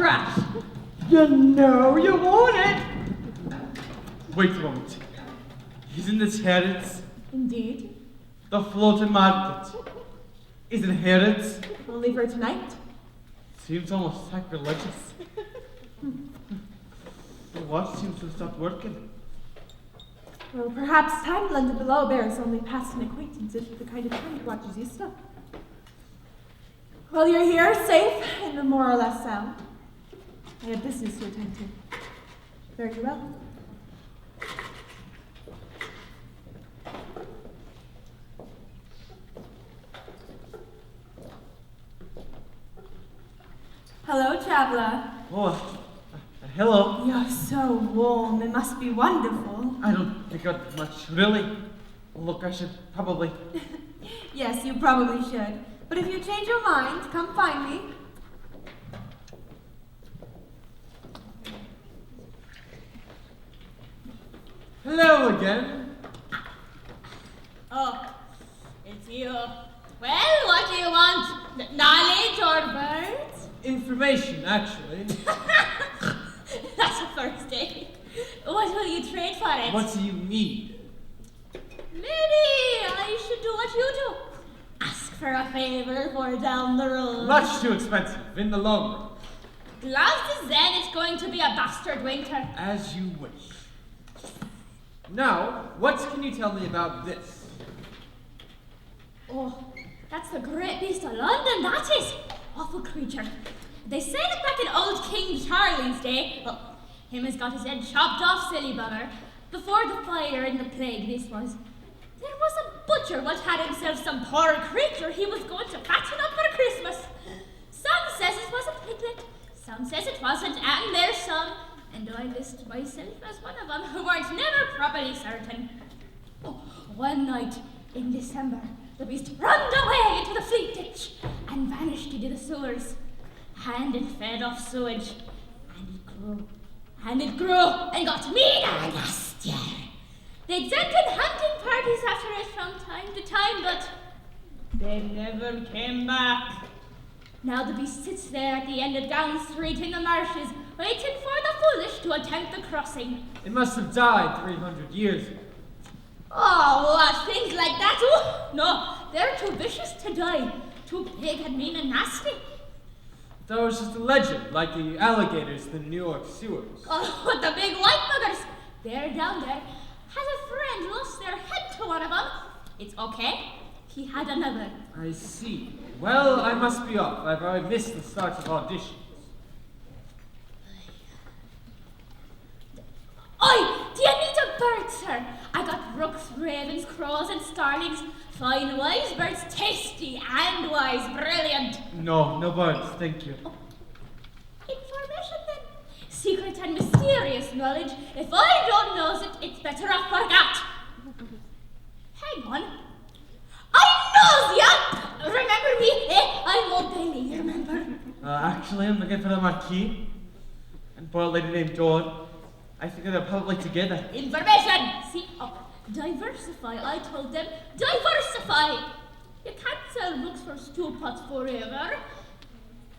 rat. You know you want it. Wait a moment. Isn't it Herod's? Indeed. The floating market. Isn't Herod's? Only for tonight. Seems almost sacrilegious. The watch seems to have stopped working. Well, perhaps Timeland and below bears only past an acquaintance if the kind of friend watches you stuff. Well, you're here, safe, and more or less sound. I have business to attend to. Very well. Hello, traveler. Oh, hello. You're so warm. It must be wonderful. I don't think I'd much, really. Look, I should probably... Yes, you probably should. But if you change your mind, come find me. Hello again. Oh, it's you. Well, what do you want? Knowledge or birds? Information, actually. That's a first date. What will you trade for it? What do you need? Maybe I should do what you do. Ask for a favor for down the road. Much too expensive, in the long run. Gloves is then it's going to be a bastard winter. As you wish. Now, what can you tell me about this? Oh, that's the great beast of London, that is. Awful creature. They say that back in old King Charlie's day, well, him has got his head chopped off, silly bugger. Before the fire and the plague, this was. There was a butcher what had himself some poor creature he was going to fatten up for Christmas. Some says it was a piglet, some says it wasn't, and there's some, and I list myself as one of them, who weren't never properly certain. Oh, one night in December, the beast runned away into the Fleet Ditch and vanished into the sewers. And it fed off sewage, and it grew, and it grew, and got meaner and nastier. They'd sent in hunting parties after it from time to time, but they never came back. Now the beast sits there at the end of Down Street in the marshes, waiting for the foolish to attempt the crossing. It must have died 300 years ago. Oh, what, things like that? Oh, no, they're too vicious to die. Too big and mean and nasty. That was just a legend, like the alligators in the New York sewers. Oh, the big white buggers. They're down there. Has a friend lost their head to one of them? It's okay. He had another. I see. Well, I must be off. I've already missed the start of auditions. Oi! Do you need a bird, sir? I got rooks, ravens, crows, and starlings. Fine wise birds, tasty and wise, brilliant. No birds, thank you. Oh. Information then. Secret and mysterious knowledge. If I don't know it, it's better off forgot. Hang on. I knows ya! Remember me? I'm old Bailey, remember? Actually, I'm looking for the Marquis and for a lady named Dawn. I think they're probably together. Information! See, diversify, I told them. Diversify! You can't sell books for stew pots forever.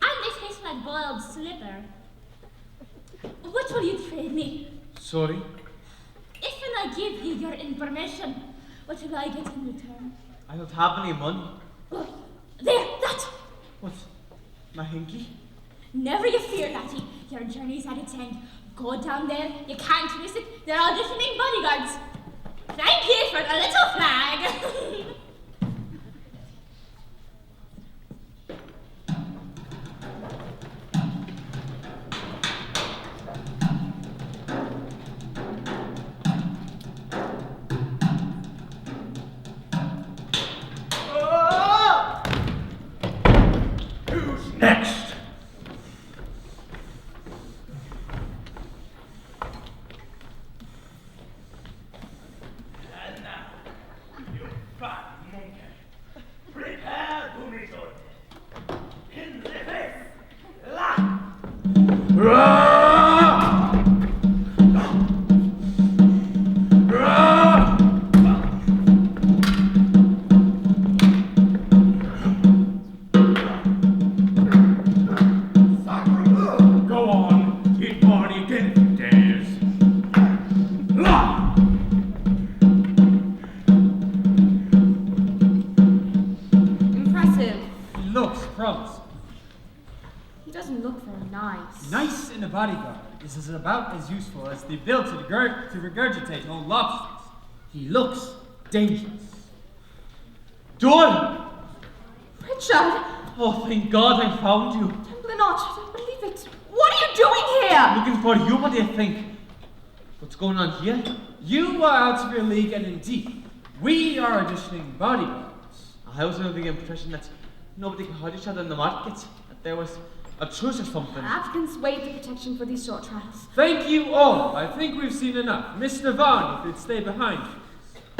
And they taste like boiled slipper. What will you trade me? Sorry? If when I give you your information, what will I get in return? I don't have any money. Oh, there, that! What? My hinky? Never you fear, laddie. Your journey's at its end. Go down there, you can't miss it. They're auditioning bodyguards. Thank you for the little flag. Who's next? And now, you fat in a bodyguard is about as useful as the ability to regurgitate old lobsters. He looks dangerous. Dawn! Richard! Oh, thank God I found you. Tremble not, I don't believe it. What are you doing here? Looking for you, what do you think? What's going on here? You are out of your league, and indeed, we are auditioning bodyguards. I was under the impression that nobody could hide each other in the market, that there was a truce or something. Applicants waive the protection for these short trials. Thank you all. I think we've seen enough. Miss Navan, if you'd stay behind.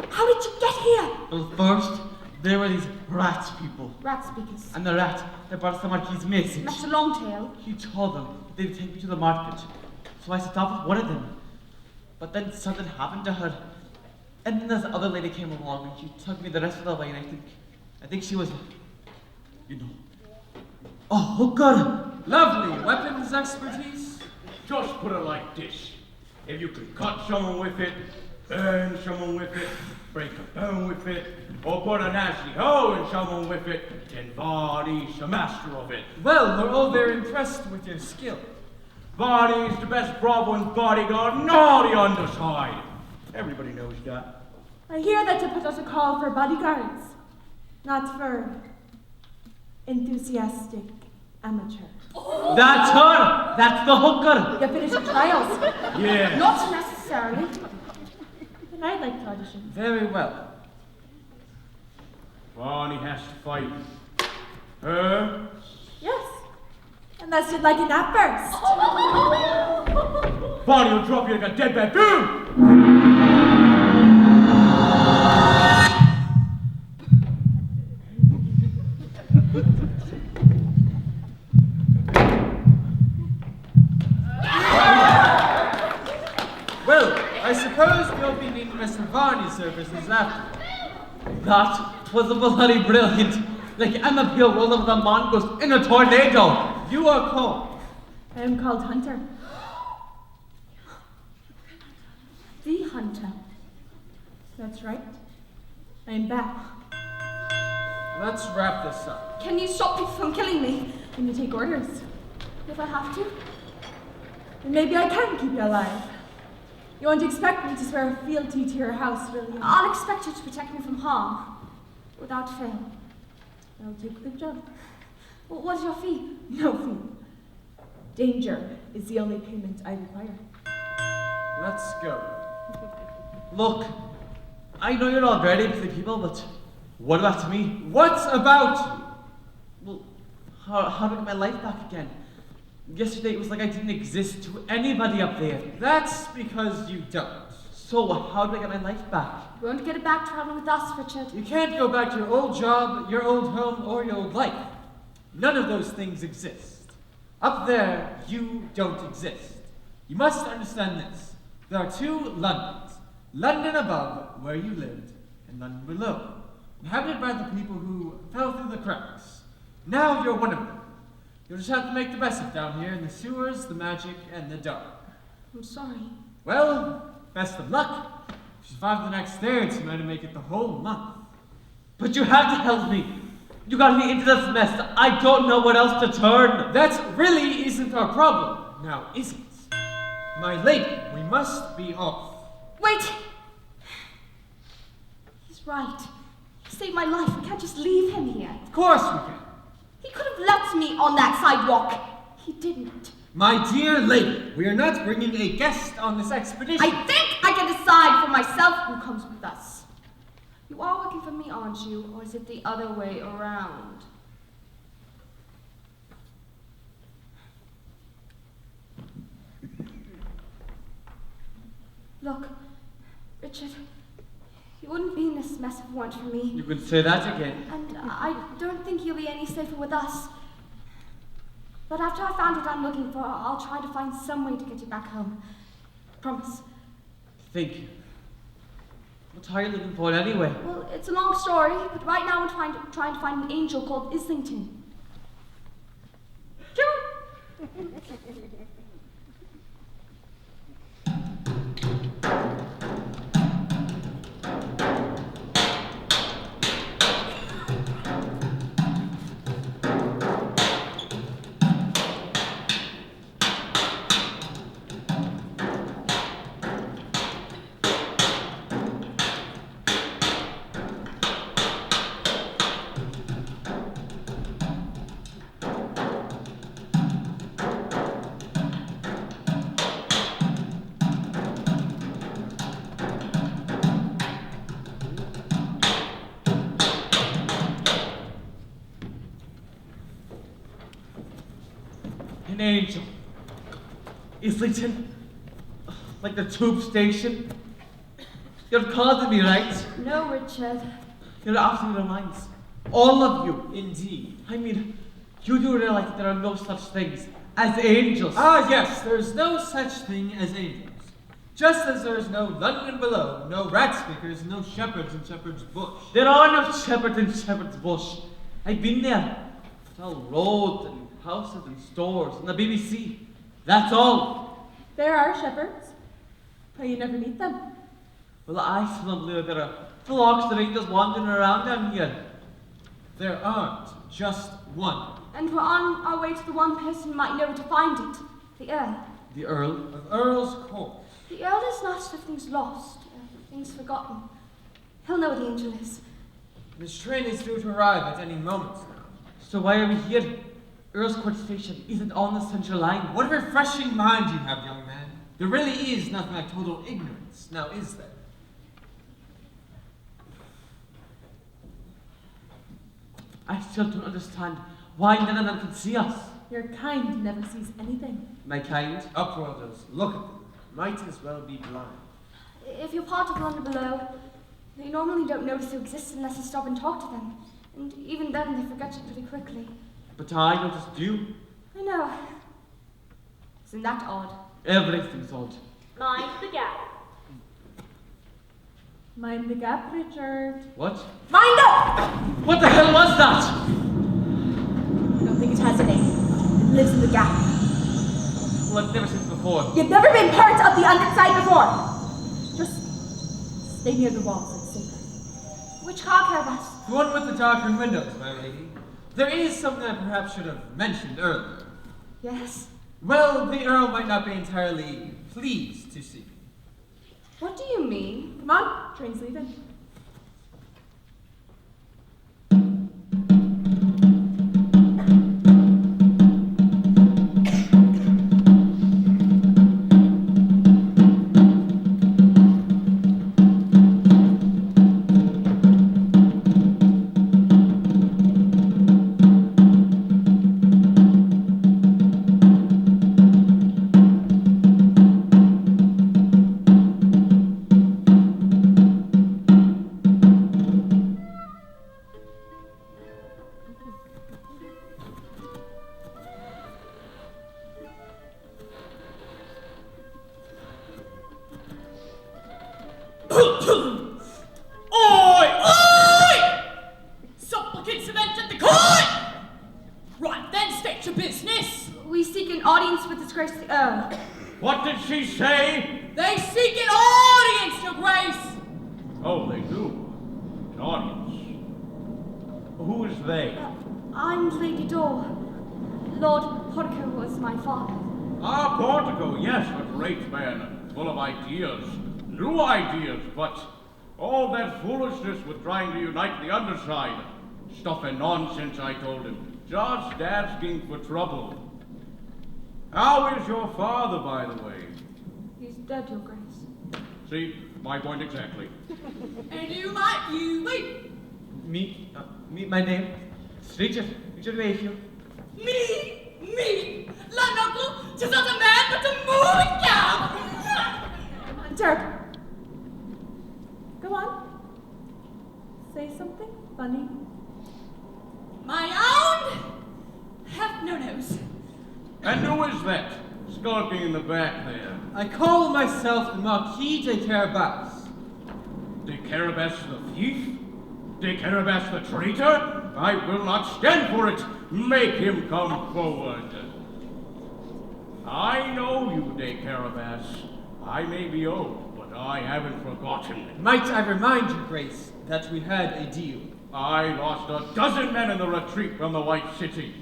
How did you get here? Well, first, there were these rat people. Rat speakers. And the rat, they brought us the Marquis's message. Mr. Longtail. He told them that they'd take me to the market. So I set off with one of them. But then something happened to her. And then this other lady came along and she took me the rest of the way, and I think she was, you know, a hooker. Lovely. Weapons expertise? Just put it like this. If you can cut someone with it, burn someone with it, break a bone with it, or put a nasty hole in someone with it, then Vardy's the master of it. Well, we're all very impressed with your skill. Vardy's the best bravo and bodyguard and all the underside. Everybody knows that. I hear that you put out a call for bodyguards, not for enthusiastic amateurs. That's her! That's the hooker! You finished your trials? Yeah. Not necessarily. Then I'd like to audition. Very well. Vardy has to fight. Her? Yes. Unless you'd like a nap burst. Vardy will drop you like a dead baboon! Well, I suppose you'll be needing Mr. Varney's services after. That was bloody brilliant. Like Emma Peel rolled over the mongoose in a tornado. You are called. I am called Hunter. The Hunter. That's right. I'm back. Let's wrap this up. Can you stop me from killing me? Can you take orders? If I have to. Then maybe I can keep you alive. You won't expect me to swear fealty to your house, will you? I'll expect you to protect me from harm. Without fail. I'll take the job. What's your fee? No fee. Danger is the only payment I require. Let's go. Look, I know you're all very busy people, but what about me? What about you? Well, how do I get my life back again? Yesterday it was like I didn't exist to anybody up there. That's because you don't. So how do I get my life back? You won't get it back traveling with us, Richard. You can't go back to your old job, your old home, or your old life. None of those things exist. Up there, you don't exist. You must understand this. There are two Londons. London above, where you lived, and London below, inhabited by the people who fell through the cracks. Now you're one of them. You'll just have to make the best of it down here in the sewers, the magic, and the dark. I'm sorry. Well, best of luck. If you survive the next stage, you might make it the whole month. But you have to help me. You got me into this mess. I don't know what else to turn. That really isn't our problem. Now, is it? My lady, we must be off. Wait! He's right. He saved my life. We can't just leave him here. Of course we can. He could have left me on that sidewalk. He didn't. My dear lady, we are not bringing a guest on this expedition. I think I can decide for myself who comes with us. You are working for me, aren't you? Or is it the other way around? Look, Richard, you wouldn't be in this mess if it weren't for me. You could say that again. And I don't think you'll be any safer with us. But after I found what I'm looking for, I'll try to find some way to get you back home. Promise. Thank you. What are you looking for anyway? Well, it's a long story, but right now we're trying to find an angel called Islington. Sure. Angel. Islington? Like the tube station? You're calling me, right? No, Richard. You're out of your minds. All of you. Indeed. I mean, you do realize that there are no such things as angels. Ah, yes, there's no such thing as angels. Just as there's no London below, no rat speakers, no shepherds in Shepherd's Bush. There are no shepherds in Shepherd's Bush. I've been there. It's all roads and houses and stores and the BBC. That's all. There are shepherds, but you never meet them. Well, I still don't believe there are flocks of angels wandering around down here. There aren't just one. And we're on our way to the one person who might know where to find it, the Earl. The Earl? Of Earl's Court. The Earl is master of things lost, things forgotten. He'll know where the angel is. This train is due to arrive at any moment now. So why are we here? Earl's Court Station isn't on the central line. What a refreshing mind you have, young man. There really is nothing like total ignorance, now is there? I still don't understand why none of them can see us. Your kind never sees anything. My kind? Upworlders, look at them. Might as well be blind. If you're part of London below, they normally don't notice you exist unless you stop and talk to them. And even then, they forget you pretty quickly. But I noticed you. I know. Isn't that odd? Everything's odd. Mind the gap. Mind the gap, Richard. What? Mind it! What the hell was that? I don't think it has a name. It lives in the gap. Well, I've never seen it before. You've never been part of the underside before. Just stay near the walls, it's safer. Which car caravan? The one with the darkened windows, my lady. There is something I perhaps should have mentioned earlier. Yes. Well, the Earl might not be entirely pleased to see me. What do you mean? Come on, train's leaving. What did she say? They seek an audience, Your Grace! Oh, they do. An audience. Who is they? I'm Lady Dore. Lord Portico was my father. Ah, Portico, yes, a great man, full of ideas, new ideas, but all that foolishness with trying to unite the underside. Stuff and nonsense, I told him. Just asking for trouble. How is your father, by the way? He's dead, Your Grace. See, my point exactly. And you might, you wait. Meet my name. It's Richard Mayfield. Me, La Knuckle, 'tis not a man, but a moving cab. Dirk. Go on. Say something funny. My own have no nose. And who is that, skulking in the back there? I call myself the Marquis de Carabas. De Carabas the thief? De Carabas the traitor? I will not stand for it. Make him come forward. I know you, De Carabas. I may be old, but I haven't forgotten. Might I remind you, Grace, that we had a deal? I lost a dozen men in the retreat from the White City.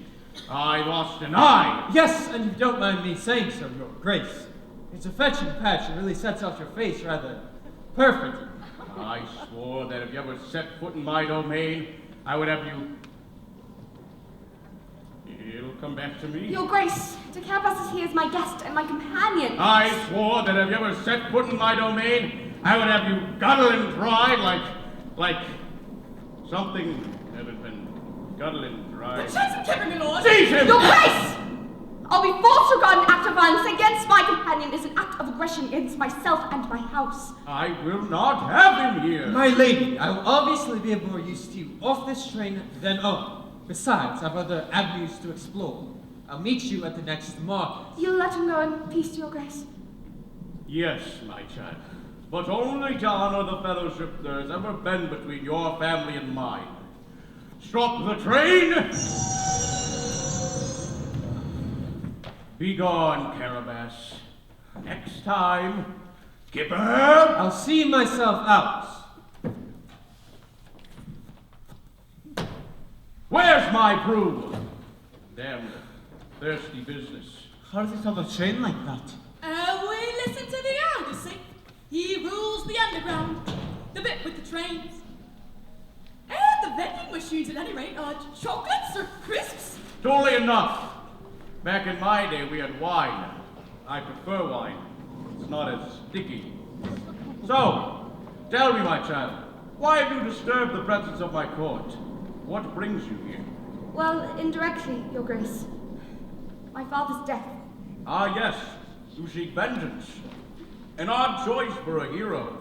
I lost an eye. Yes, and you don't mind me saying so, Your Grace. It's a fetching patch. It really sets off your face rather perfectly. I swore that if you ever set foot in my domain, I would have you... It'll come back to me. Your Grace, De Carabas is here as my guest and my companion. I swore that if you ever set foot in my domain, I would have you guddling dry like something that had been guddling dry. The chance of keeping me, Lord. Seize him! Your Grace! I'll be forced to regard an act of violence against my companion as an act of aggression against myself and my house. I will not have him here. My lady, I will obviously be of more use to you off this train than on. Besides, I have other avenues to explore. I'll meet you at the next market. You'll let him go in peace, Your Grace. Yes, my child, but only to honor the fellowship there has ever been between your family and mine. Stop the train! Be gone, Carabas. Next time, Kipper! I'll see myself out. Where's my broom? Damn thirsty business. How does he stop a train like that? We listen to the elder sing. He rules the underground, the bit with the trains. And the vending machines at any rate, chocolates or crisps. Totally enough. Back in my day, we had wine. I prefer wine. It's not as sticky. So, tell me, my child, why have you disturbed the presence of my court? What brings you here? Well, indirectly, Your Grace. My father's death. Ah, yes. You seek vengeance. An odd choice for a hero.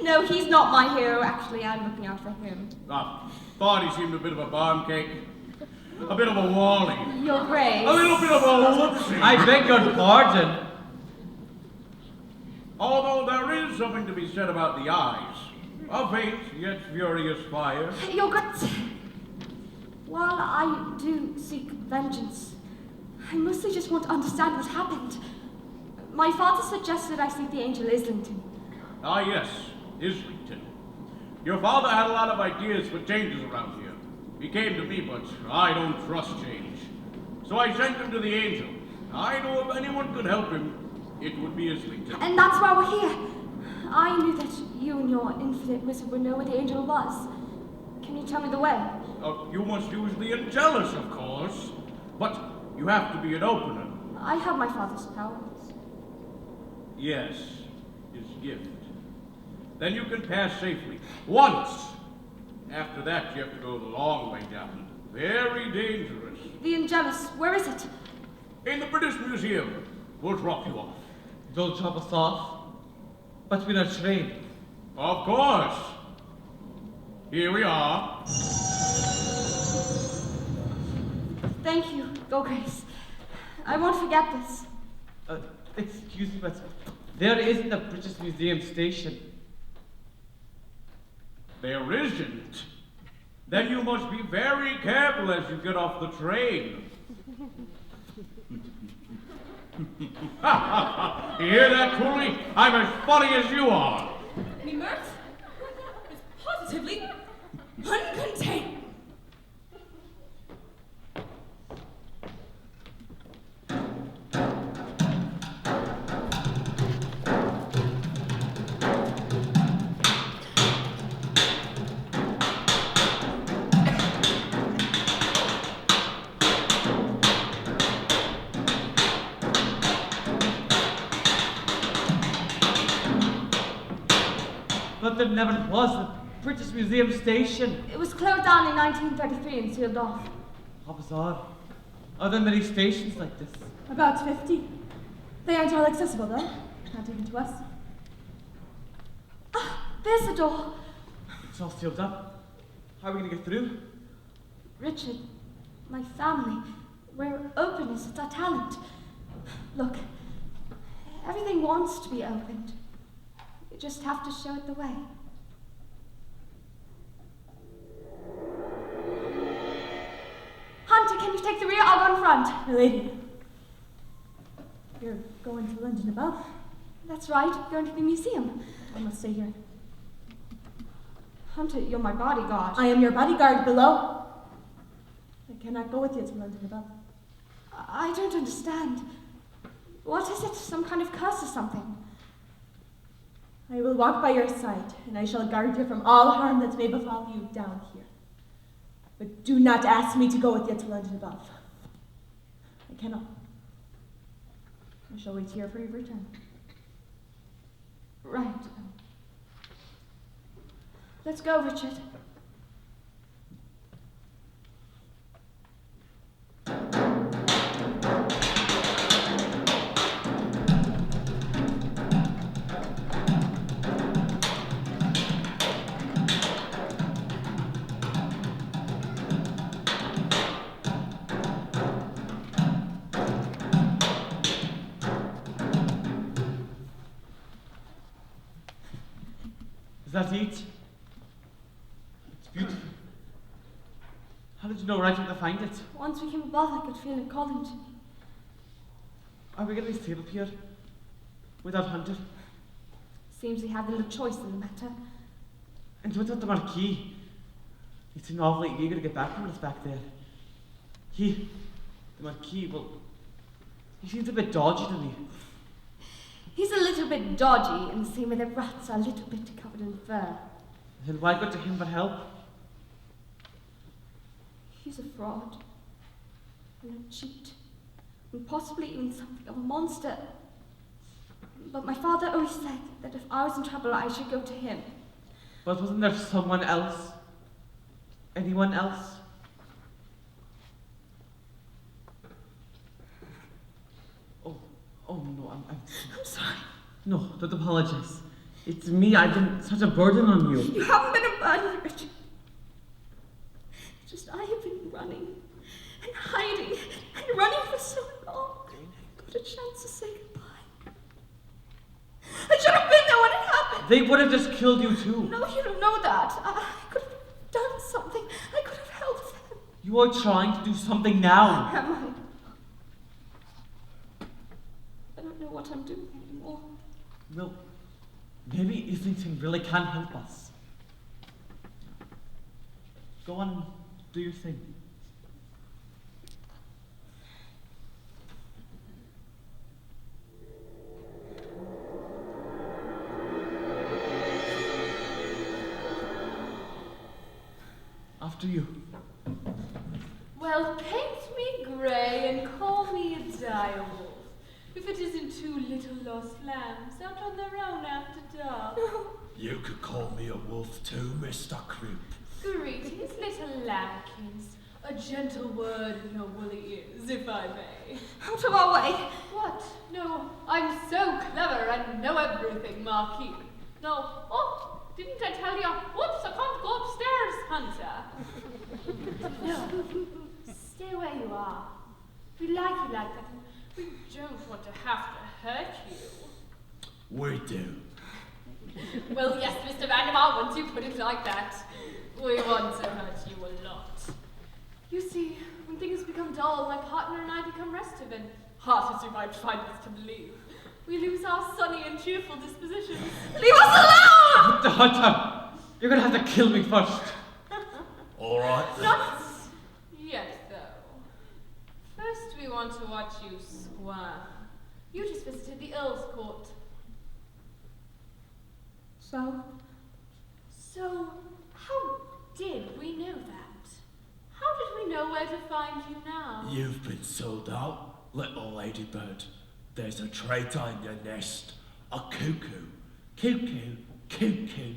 No, he's not my hero. Actually, I'm looking out for him. Ah, thought he seemed a bit of a bomb cake. A bit of a Wally. Your Grace. A little bit of a whoopsie. I beg your pardon. Although there is something to be said about the eyes. A faint yet furious fire. Your Grace. While I do seek vengeance, I mostly just want to understand what happened. My father suggested I seek the angel Islington. Ah, yes, Islington. Your father had a lot of ideas for changes around here. He came to me, but I don't trust change. So I sent him to the angel. I know if anyone could help him, it would be Islington. And that's why we're here. I knew that you and your infinite wisdom would know where the angel was. Can you tell me the way? You must use the Angelus, of course. But you have to be an opener. I have my father's powers. Yes, his gift. Then you can pass safely. Once. After that, you have to go the long way down. Very dangerous. The Angelus, where is it? In the British Museum. We'll drop you off. Don't drop us off. But we're not trained. Of course. Here we are. Thank you, Your Grace. I won't forget this. Excuse me, but there isn't a British Museum station. There isn't. Then you must be very careful as you get off the train. You hear that, Cooley? I'm as funny as you are. Me mirth is positively uncontained. But there never was a British Museum station. It was closed down in 1933 and sealed off. How bizarre. Are there many stations like this? About 50. They aren't all accessible, though. Not even to us. Ah, there's the door. It's all sealed up. How are we going to get through? Richard, my family, we're openness. It's our talent. Look, everything wants to be opened. You just have to show it the way. Hunter, can you take the rear? I'll go in front. My lady, you're going to London above? That's right, going to the museum. I must stay here. Hunter, you're my bodyguard. I am your bodyguard below. I cannot go with you to London above. I don't understand. What is it? Some kind of curse or something? I will walk by your side, and I shall guard you from all harm that may befall you down here. But do not ask me to go with you to London above. I cannot. I shall wait here for your return. Right. Let's go, Richard. Is that it? It's beautiful. How did you know right where to find it? Once we came above, I could feel it calling to me. Are we getting this table here? Without Hunter? Seems we have little choice in the matter. And without the Marquis? He seemed awfully eager to get back from us back there. The Marquis, well, he seems a bit dodgy to me. He's a little bit dodgy in the same way that rats are a little bit covered in fur. Then why go to him for help? He's a fraud. And a cheat. And possibly even something of a monster. But my father always said that if I was in trouble, I should go to him. But wasn't there someone else? Anyone else? Oh no, I'm sorry. No, don't apologize. It's me, I've been such a burden on you. You haven't been a burden, Richard. It's just I have been running and hiding and running for so long. Got a chance to say goodbye. I should have been there when it happened. They would have just killed you too. No, you don't know that. I could have done something. I could have helped them. You are trying to do something now. Am I? I don't know what I'm doing anymore. Well, maybe Islington really can help us. Go on, do your thing. After you. Well, paint me grey and call me a direwolf, if it isn't two little lost lambs out on their own after dark. You could call me a wolf too, Mr. Croup. Greetings, little lambkins. A gentle word in your woolly ears, if I may. Out of our way. What? No, I'm so clever and know everything, Marquis. No, oh, didn't I tell you? Whoops, I can't go upstairs, Hunter. No, stay where you are. We like you like that, and we don't want to have to hurt you. We do. Well, yes, Mr. Vandermeer, once you put it like that, we want to hurt you a lot. You see, when things become dull, my partner and I become restive, and hard as you might find us to believe, we lose our sunny and cheerful dispositions. Leave us alone! The Hunter! You're gonna have to kill me first. All right. Not yet, though. First, we want to watch you squirm. You just visited the Earl's Court. So, how did we know that? How did we know where to find you now? You've been sold out, little ladybird. There's a traitor in your nest. A cuckoo. Cuckoo. Cuckoo.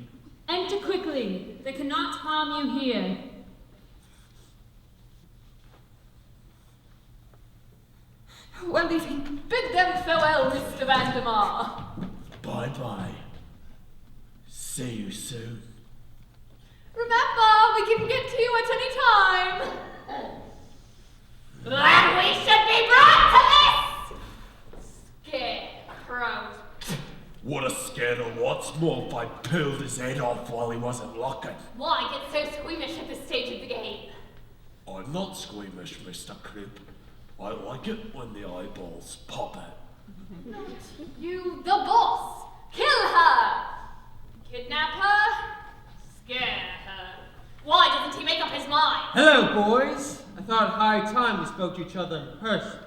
Enter quickly. They cannot harm you here. We're leaving. Bid them farewell, Mr. Vandermeer. Bye-bye. See you soon. Remember, we can get to you at any time. And we should be brought to this! Scarecrows. What a scandal. What's more, if I peeled his head off while he wasn't looking. Why get so squeamish at this stage of the game? I'm not squeamish, Mr. Croup. I like it when the eyeballs pop out. Not you, the boss. Kill her. Kidnap her. Scare her. Why doesn't he make up his mind? Hello, boys. I thought high time we spoke to each other in person.